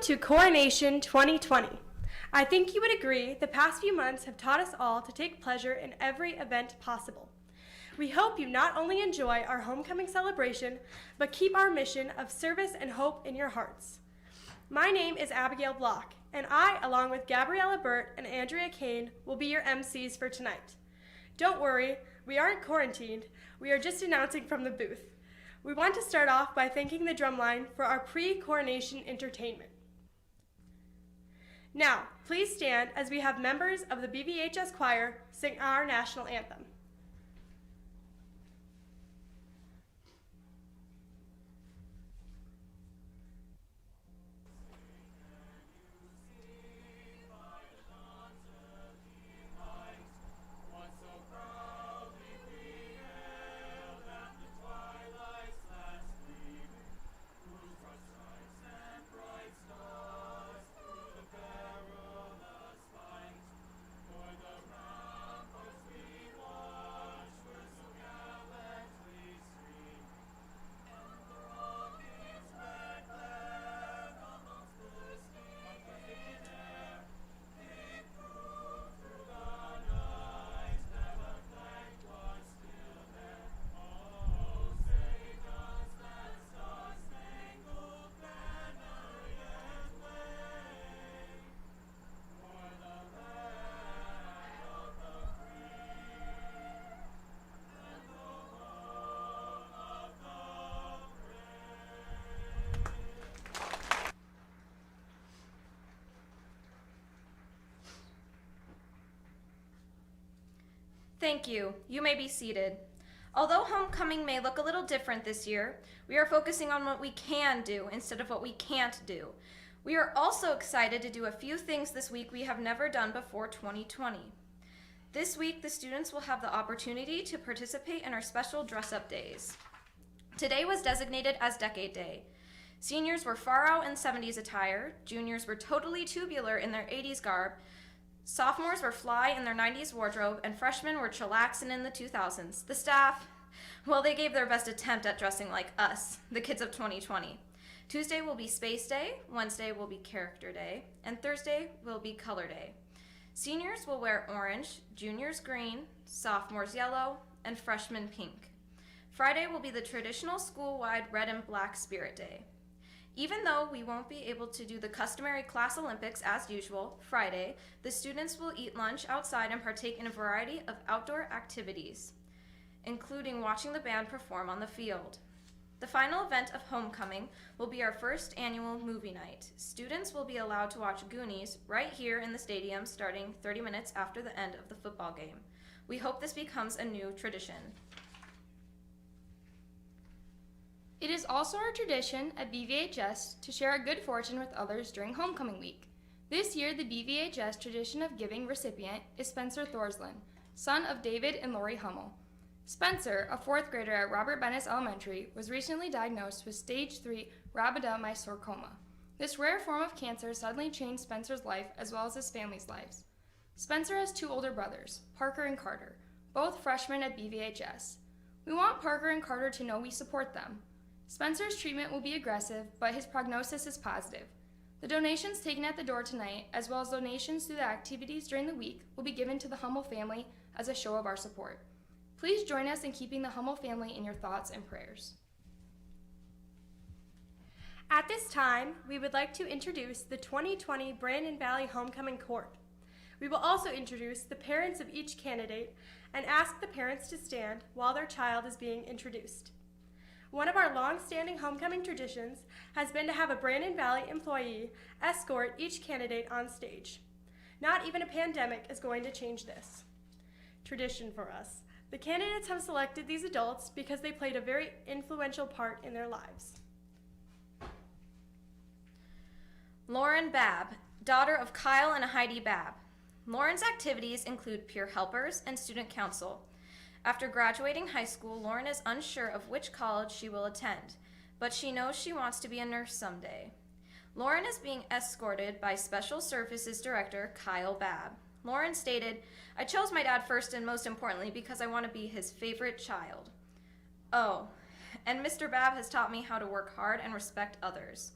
to Coronation 2020. I think you would agree the past few months have taught us all to take pleasure in every event possible. We hope you not only enjoy our homecoming celebration, but keep our mission of service and hope in your hearts. My name is Abigail Block, and I, along with Gabriella Burt and Andrea Kane, will be your MCs for tonight. Don't worry, we aren't quarantined, we are just announcing from the booth. We want to start off by thanking the drumline for our pre-coronation entertainment. Now, please stand as we have members of the BVHS choir sing our national anthem. Thank you. You may be seated. Although homecoming may look a little different this year, we are focusing on what we can do instead of what we can't do. We are also excited to do a few things this week we have never done before 2020. This week, the students will have the opportunity to participate in our special dress-up days. Today was designated as Decade Day. Seniors were far out in 70s attire, juniors were totally tubular in their 80s garb, sophomores were fly in their 90s wardrobe, and freshmen were chillaxin' in the 2000s. The staff, well, they gave their best attempt at dressing like us, the kids of 2020. Tuesday will be Space Day, Wednesday will be Character Day, and Thursday will be Color Day. Seniors will wear orange, juniors green, sophomores yellow, and freshmen pink. Friday will be the traditional school-wide red and black Spirit Day. Even though we won't be able to do the customary class Olympics as usual, Friday, the students will eat lunch outside and partake in a variety of outdoor activities, including watching the band perform on the field. The final event of homecoming will be our first annual movie night. Students will be allowed to watch Goonies right here in the stadium starting 30 minutes after the end of the football game. We hope this becomes a new tradition. It is also our tradition at BVHS to share our good fortune with others during homecoming week. This year, the BVHS tradition of giving recipient is Spencer Thorsland, son of David and Lori Hummel. Spencer, a fourth grader at Robert Bennis Elementary, was recently diagnosed with stage 3 rhabdomyosarcoma. This rare form of cancer suddenly changed Spencer's life as well as his family's lives. Spencer has two older brothers, Parker and Carter, both freshmen at BVHS. We want Parker and Carter to know we support them. Spencer's treatment will be aggressive, but his prognosis is positive. The donations taken at the door tonight, as well as donations through the activities during the week, will be given to the Hummel family as a show of our support. Please join us in keeping the Hummel family in your thoughts and prayers. At this time, we would like to introduce the 2020 Brandon Valley Homecoming Court. We will also introduce the parents of each candidate and ask the parents to stand while their child is being introduced. One of our long-standing homecoming traditions has been to have a Brandon Valley employee escort each candidate on stage. Not even a pandemic is going to change this. Tradition for us. The candidates have selected these adults because they played a very influential part in their lives. Lauren Babb, daughter of Kyle and Heidi Babb. Lauren's activities include peer helpers and student council. After graduating high school, Lauren is unsure of which college she will attend, but she knows she wants to be a nurse someday. Lauren is being escorted by Special Services Director Kyle Babb. Lauren stated, "I chose my dad first and most importantly because I want to be his favorite child. Oh, and Mr. Babb has taught me how to work hard and respect others.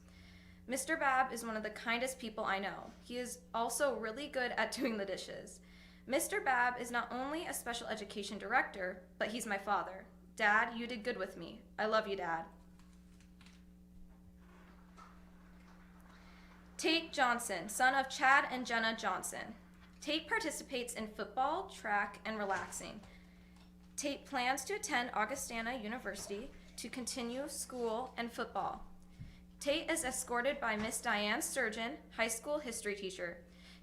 Mr. Babb is one of the kindest people I know. He is also really good at doing the dishes. Mr. Babb is not only a special education director, but he's my father. Dad, you did good with me. I love you, Dad. Tate Johnson, son of Chad and Jenna Johnson. Tate participates in football, track, and relaxing. Tate plans to attend Augustana University to continue school and football. Tate is escorted by Miss Diane Sturgeon, high school history teacher.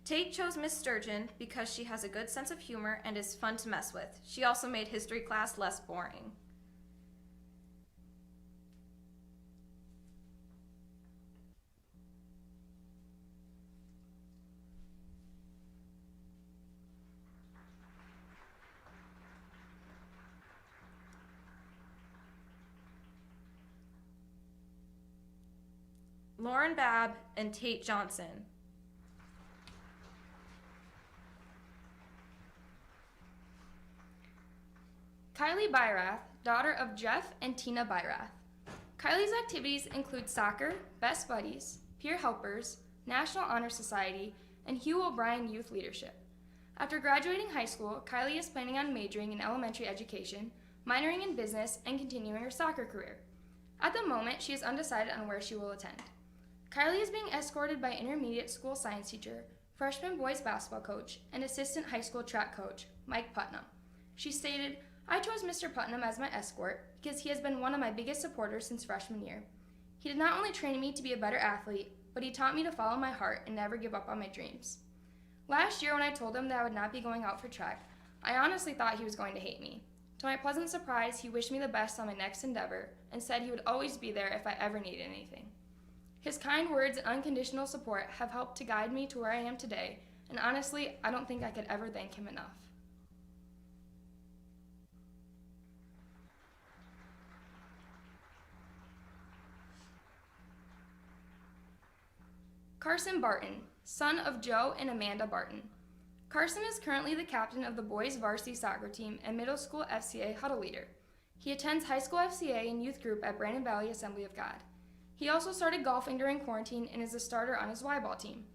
Tate chose Miss Sturgeon because she has a good sense of humor and is fun to mess with. She also made history class less boring. Lauren Babb and Tate Johnson. Kylie Byrath, daughter of Jeff and Tina Byrath. Kylie's activities include soccer, Best Buddies, Peer Helpers, National Honor Society, and Hugh O'Brien Youth Leadership. After graduating high school, Kylie is planning on majoring in elementary education, minoring in business, and continuing her soccer career. At the moment, she is undecided on where she will attend. Kylie is being escorted by intermediate school science teacher, freshman boys basketball coach, and assistant high school track coach, Mike Putnam. She stated, "I chose Mr. Putnam as my escort because he has been one of my biggest supporters since freshman year. He did not only train me to be a better athlete, but he taught me to follow my heart and never give up on my dreams." Last year when I told him that I would not be going out for track, I honestly thought he was going to hate me. To my pleasant surprise, he wished me the best on my next endeavor and said he would always be there if I ever needed anything. His kind words and unconditional support have helped to guide me to where I am today, and honestly, I don't think I could ever thank him enough. Carson Barton, son of Joe and Amanda Barton. Carson is currently the captain of the boys varsity soccer team and middle school FCA huddle leader. He attends high school FCA and youth group at Brandon Valley Assembly of God. He also started golfing during quarantine and is a starter on his Y-ball team.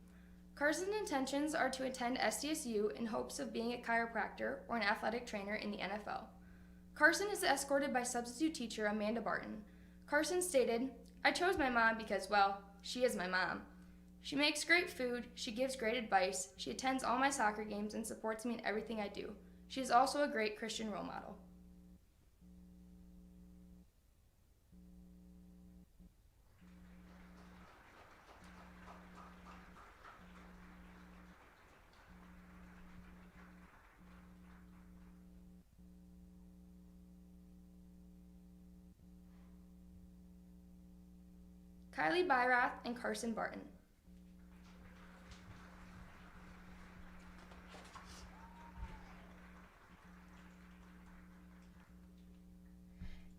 Carson's intentions are to attend SDSU in hopes of being a chiropractor or an athletic trainer in the NFL. Carson is escorted by substitute teacher Amanda Barton. Carson stated, "I chose my mom because, well, she is my mom. She makes great food, she gives great advice, she attends all my soccer games and supports me in everything I do. She is also a great Christian role model." Kylie Byrath and Carson Barton.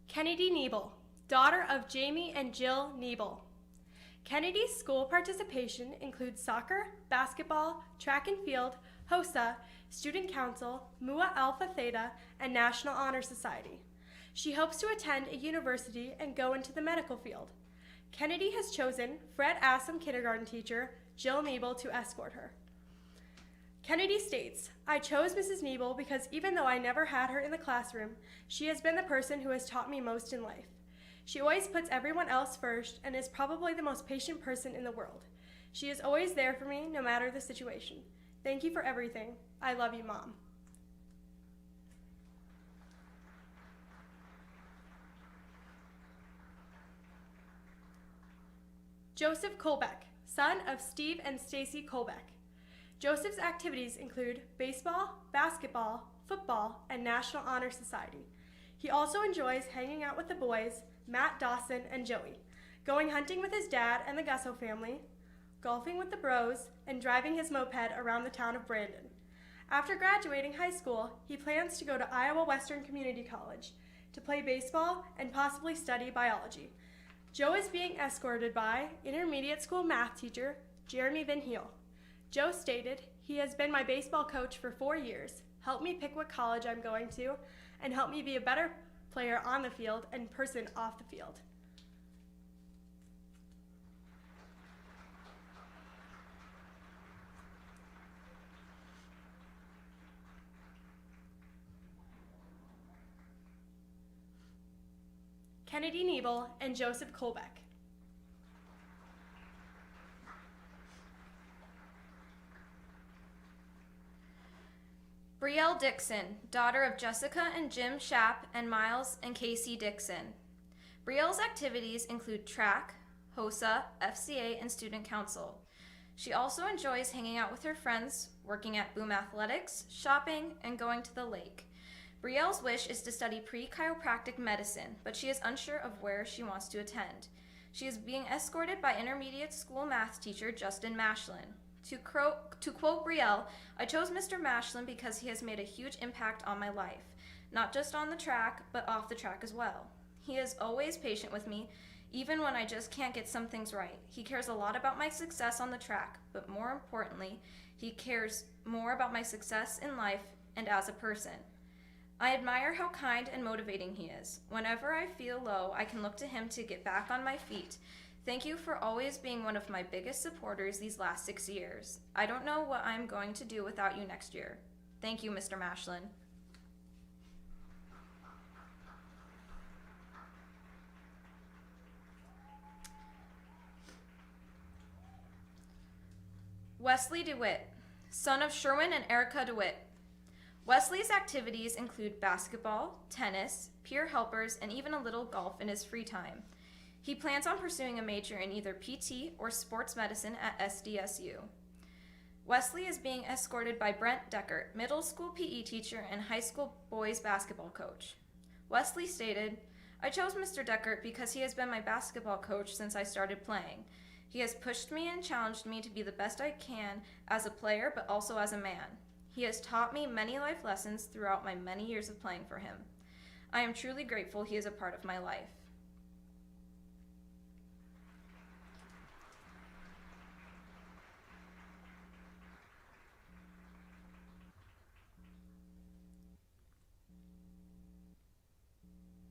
Kennedy Niebel, daughter of Jamie and Jill Niebel. Kennedy's school participation includes soccer, basketball, track and field, HOSA, student council, Mua Alpha Theta, and National Honor Society. She hopes to attend a university and go into the medical field. Kennedy has chosen Fred Assam kindergarten teacher Jill Niebel to escort her. Kennedy states, "I chose Mrs. Niebel because even though I never had her in the classroom, she has been the person who has taught me most in life. She always puts everyone else first and is probably the most patient person in the world. She is always there for me no matter the situation. Thank you for everything. I love you, Mom." Joseph Kolbeck, son of Steve and Stacy Kolbeck. Joseph's activities include baseball, basketball, football, and National Honor Society. He also enjoys hanging out with the boys, Matt, Dawson, and Joey, going hunting with his dad and the Gusso family, golfing with the bros, and driving his moped around the town of Brandon. After graduating high school, he plans to go to Iowa Western Community College to play baseball and possibly study biology. Joe is being escorted by intermediate school math teacher Jeremy Van Heel. Joe stated, "He has been my baseball coach for 4 years, helped me pick what college I'm going to, and helped me be a better player on the field and person off the field." Kennedy Nebel, and Joseph Colbeck. Brielle Dixon, daughter of Jessica and Jim Shoup and Miles and Casey Dixon. Brielle's activities include track, HOSA, FCA, and student council. She also enjoys hanging out with her friends, working at Boom Athletics, shopping, and going to the lake. Brielle's wish is to study pre-chiropractic medicine, but she is unsure of where she wants to attend. She is being escorted by intermediate school math teacher Justin Mashlin. To quote Brielle, "I chose Mr. Mashlin because he has made a huge impact on my life, not just on the track, but off the track as well. He is always patient with me, even when I just can't get some things right. He cares a lot about my success on the track, but more importantly, he cares more about my success in life and as a person. I admire how kind and motivating he is. Whenever I feel low, I can look to him to get back on my feet. Thank you for always being one of my biggest supporters these last 6 years. I don't know what I'm going to do without you next year. Thank you, Mr. Mashlin." Wesley DeWitt, son of Sherwin and Erica DeWitt. Wesley's activities include basketball, tennis, peer helpers, and even a little golf in his free time. He plans on pursuing a major in either PT or sports medicine at SDSU. Wesley is being escorted by Brent Deckert, middle school PE teacher and high school boys basketball coach. Wesley stated, "I chose Mr. Deckert because he has been my basketball coach since I started playing. He has pushed me and challenged me to be the best I can as a player, but also as a man. He has taught me many life lessons throughout my many years of playing for him. I am truly grateful he is a part of my life."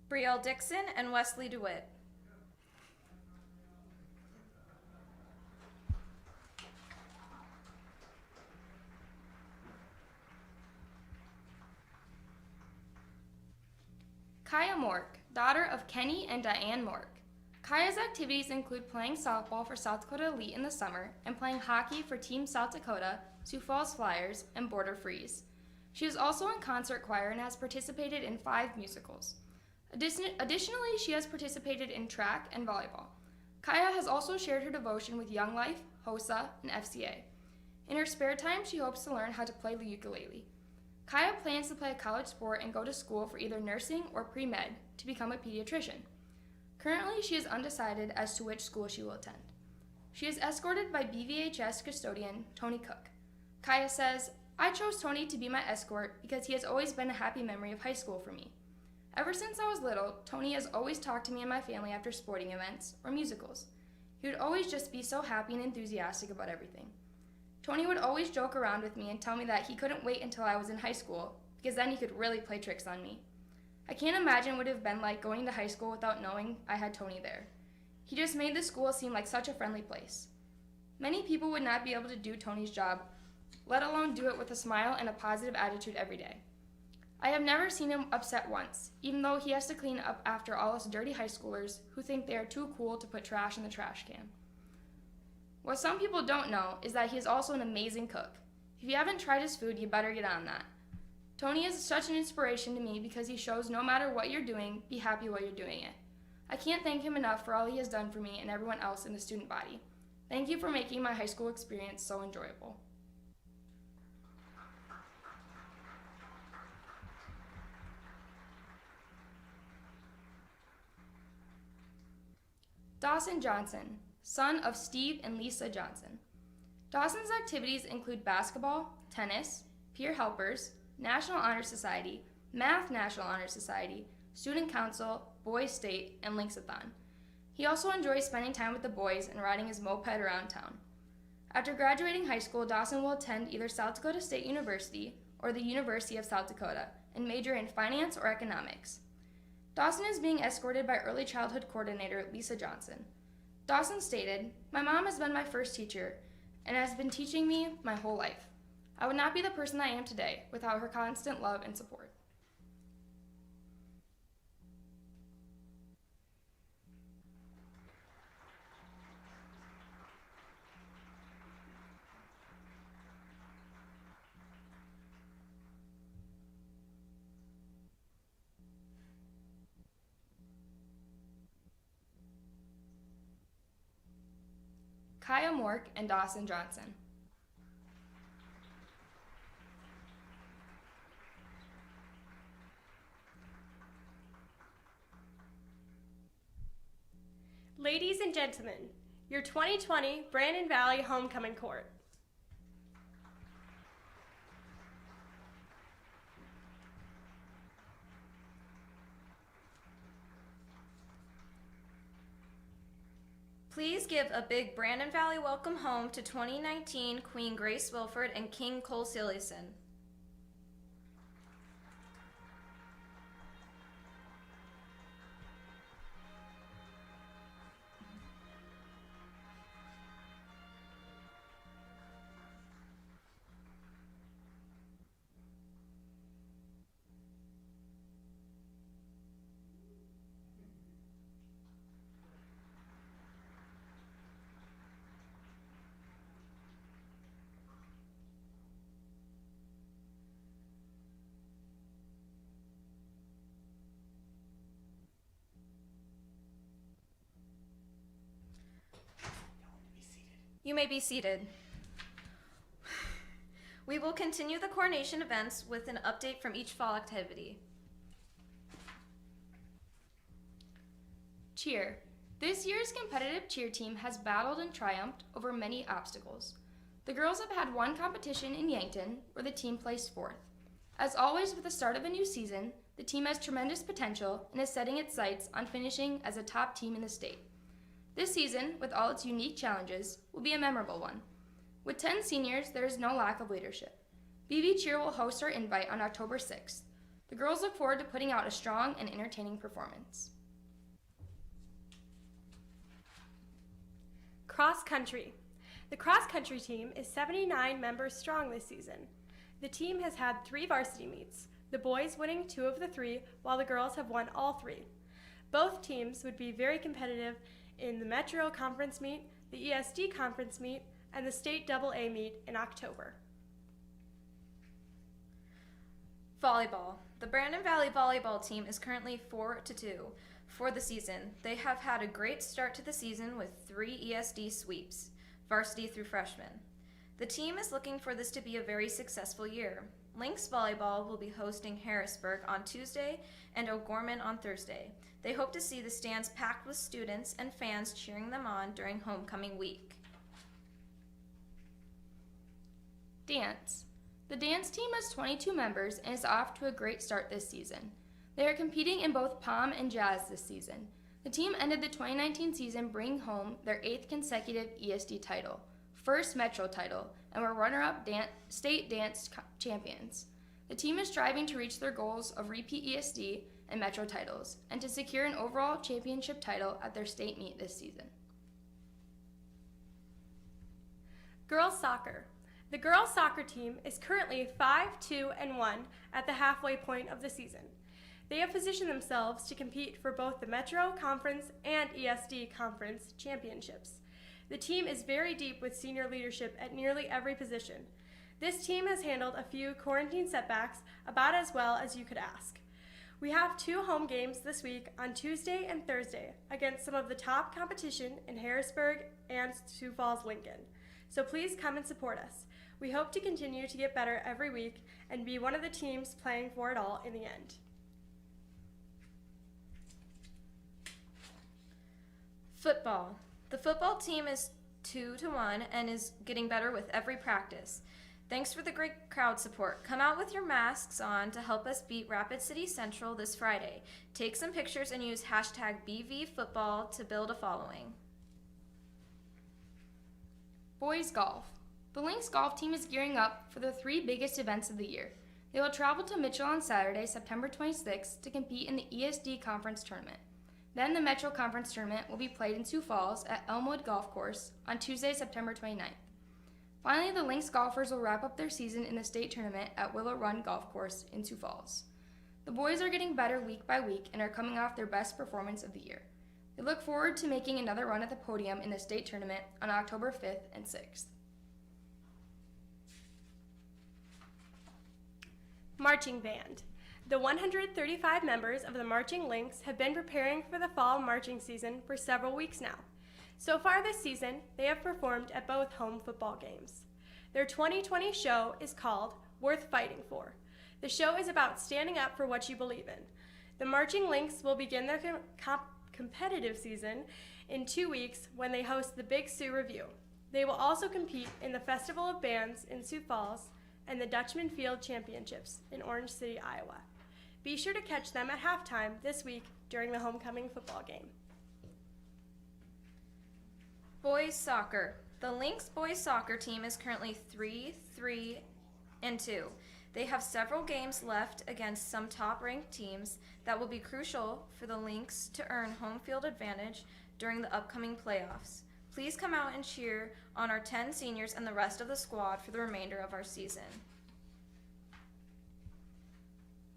Brielle Dixon and Wesley DeWitt. Kaya Mork, daughter of Kenny and Diane Mork. Kaya's activities include playing softball for South Dakota Elite in the summer and playing hockey for Team South Dakota, Sioux Falls Flyers, and Border Freeze. She is also in concert choir and has participated in 5 musicals. Additionally, she has participated in track and volleyball. Kaya has also shared her devotion with Young Life, HOSA, and FCA. In her spare time, she hopes to learn how to play the ukulele. Kaya plans to play a college sport and go to school for either nursing or pre-med to become a pediatrician. Currently, she is undecided as to which school she will attend. She is escorted by BVHS custodian Tony Cook. Kaya says, "I chose Tony to be my escort because he has always been a happy memory of high school for me. Ever since I was little, Tony has always talked to me and my family after sporting events or musicals. He would always just be so happy and enthusiastic about everything. Tony would always joke around with me and tell me that he couldn't wait until I was in high school because then he could really play tricks on me. I can't imagine what it would have been like going to high school without knowing I had Tony there. He just made the school seem like such a friendly place. Many people would not be able to do Tony's job, let alone do it with a smile and a positive attitude every day. I have never seen him upset once, even though he has to clean up after all us dirty high schoolers who think they are too cool to put trash in the trash can." What some people don't know is that he is also an amazing cook. If you haven't tried his food, you better get on that. Tony is such an inspiration to me because he shows no matter what you're doing, be happy while you're doing it. I can't thank him enough for all he has done for me and everyone else in the student body. Thank you for making my high school experience so enjoyable." Dawson Johnson, son of Steve and Lisa Johnson. Dawson's activities include basketball, tennis, peer helpers, National Honor Society, Math National Honor Society, Student Council, Boys State, and Lynxathon. He also enjoys spending time with the boys and riding his moped around town. After graduating high school, Dawson will attend either South Dakota State University or the University of South Dakota and major in finance or economics. Dawson is being escorted by early childhood coordinator Lisa Johnson. Dawson stated, "My mom has been my first teacher and has been teaching me my whole life. I would not be the person I am today without her constant love and support." Kaya Mork and Dawson Johnson. Ladies and gentlemen, your 2020 Brandon Valley Homecoming Court. Please give a big Brandon Valley welcome home to 2019 Queen Grace Wilford and King Cole Silison. You may be seated. We will continue the coronation events with an update from each fall activity. Cheer. This year's competitive cheer team has battled and triumphed over many obstacles. The girls have had one competition in Yankton where the team placed fourth. As always with the start of a new season, the team has tremendous potential and is setting its sights on finishing as a top team in the state. This season, with all its unique challenges, will be a memorable one. With 10 seniors, there is no lack of leadership. BV Cheer will host our invite on October 6th. The girls look forward to putting out a strong and entertaining performance. Cross country. The cross country team is 79 members strong this season. The team has had 3 varsity meets, the boys winning 2 of the 3, while the girls have won all 3. Both teams would be very competitive in the Metro Conference meet, the ESD Conference meet, and the State AA meet in October. Volleyball. The Brandon Valley volleyball team is currently 4-2 for the season. They have had a great start to the season with 3 ESD sweeps, varsity through freshmen. The team is looking for this to be a very successful year. Lynx Volleyball will be hosting Harrisburg on Tuesday and O'Gorman on Thursday. They hope to see the stands packed with students and fans cheering them on during homecoming week. Dance. The dance team has 22 members and is off to a great start this season. They are competing in both pom and jazz this season. The team ended the 2019 season bringing home their 8th consecutive ESD title, first Metro title, and were runner-up state dance champions. The team is striving to reach their goals of repeat ESD and Metro titles, and to secure an overall championship title at their state meet this season. Girls soccer. The girls soccer team is currently 5-2-1 at the halfway point of the season. They have positioned themselves to compete for both the Metro Conference and ESD Conference championships. The team is very deep with senior leadership at nearly every position. This team has handled a few quarantine setbacks about as well as you could ask. We have 2 home games this week on Tuesday and Thursday against some of the top competition in Harrisburg and Sioux Falls, Lincoln. So please come and support us. We hope to continue to get better every week and be one of the teams playing for it all in the end. Football. The football team is 2-1 and is getting better with every practice. Thanks for the great crowd support. Come out with your masks on to help us beat Rapid City Central this Friday. Take some pictures and use hashtag BVFootball to build a following. Boys golf. The Lynx golf team is gearing up for the 3 biggest events of the year. They will travel to Mitchell on Saturday, September 26th to compete in the ESD Conference Tournament. Then the Metro Conference Tournament will be played in Sioux Falls at Elmwood Golf Course on Tuesday, September 29th. Finally, the Lynx golfers will wrap up their season in the state tournament at Willow Run Golf Course in Sioux Falls. The boys are getting better week by week and are coming off their best performance of the year. They look forward to making another run at the podium in the state tournament on October 5th and 6th. Marching band. The 135 members of the Marching Lynx have been preparing for the fall marching season for several weeks now. So far this season, they have performed at both home football games. Their 2020 show is called Worth Fighting For. The show is about standing up for what you believe in. The Marching Lynx will begin their competitive season in 2 weeks when they host the Big Sioux Review. They will also compete in the Festival of Bands in Sioux Falls and the Dutchman Field Championships in Orange City, Iowa. Be sure to catch them at halftime this week during the homecoming football game. Boys soccer. The Lynx boys soccer team is currently 3-3-2. They have several games left against some top-ranked teams that will be crucial for the Lynx to earn home field advantage during the upcoming playoffs. Please come out and cheer on our 10 seniors and the rest of the squad for the remainder of our season.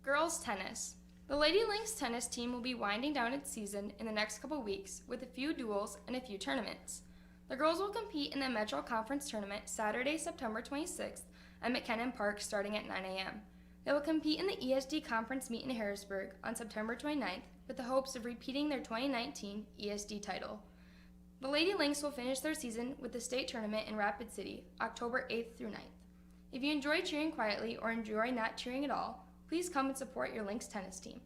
Girls tennis. The Lady Lynx tennis team will be winding down its season in the next couple weeks with a few duels and a few tournaments. The girls will compete in the Metro Conference Tournament Saturday, September 26th at McKinnon Park starting at 9 a.m. They will compete in the ESD Conference meet in Harrisburg on September 29th with the hopes of repeating their 2019 ESD title. The Lady Lynx will finish their season with the state tournament in Rapid City, October 8th through 9th. If you enjoy cheering quietly or enjoy not cheering at all, please come and support your Lynx tennis team.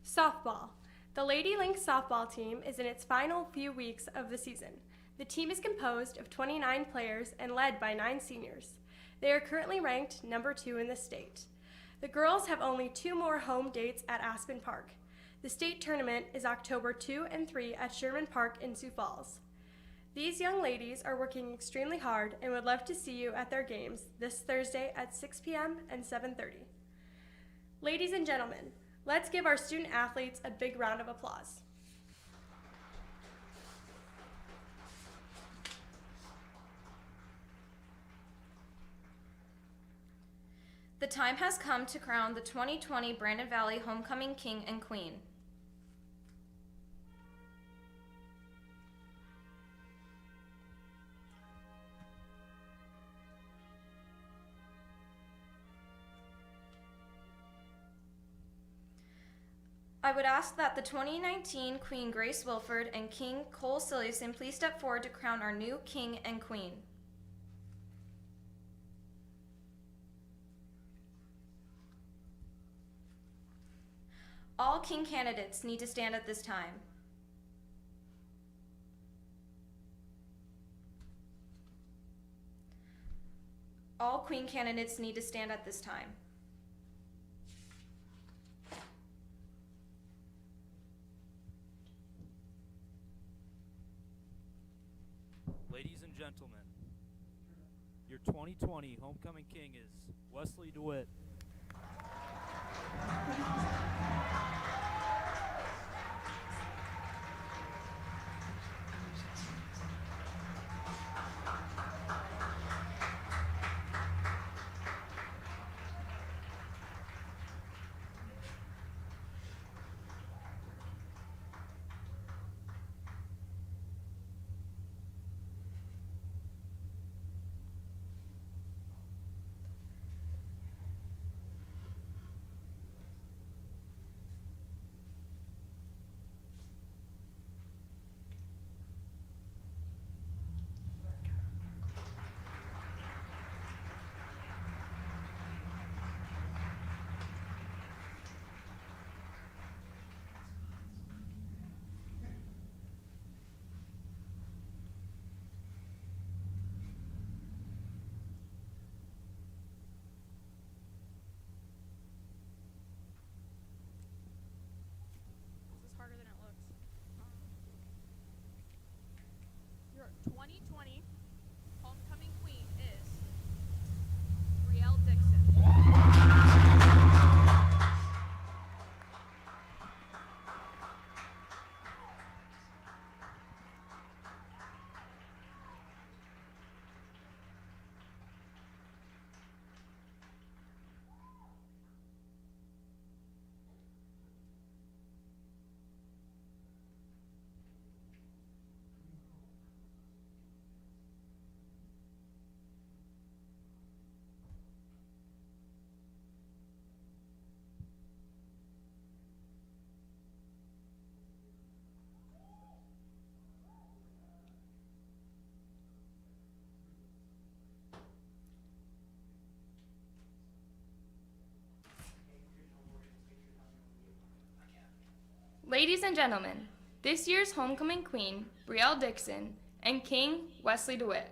Softball. The Lady Lynx softball team is in its final few weeks of the season. The team is composed of 29 players and led by 9 seniors. They are currently ranked number 2 in the state. The girls have only 2 more home dates at Aspen Park. The state tournament is October 2 and 3 at Sherman Park in Sioux Falls. These young ladies are working extremely hard and would love to see you at their games this Thursday at 6 p.m. and 7:30. Ladies and gentlemen, let's give our student athletes a big round of applause. The time has come to crown the 2020 Brandon Valley Homecoming King and Queen. I would ask that the 2019 Queen Grace Wilford and King Cole Silliuson please step forward to crown our new King and Queen. All King candidates need to stand at this time. All Queen candidates need to stand at this time. Ladies and gentlemen, your 2020 Homecoming King is Wesley DeWitt. Ladies and gentlemen, this year's homecoming queen, Brielle Dixon, and King, Wesley DeWitt.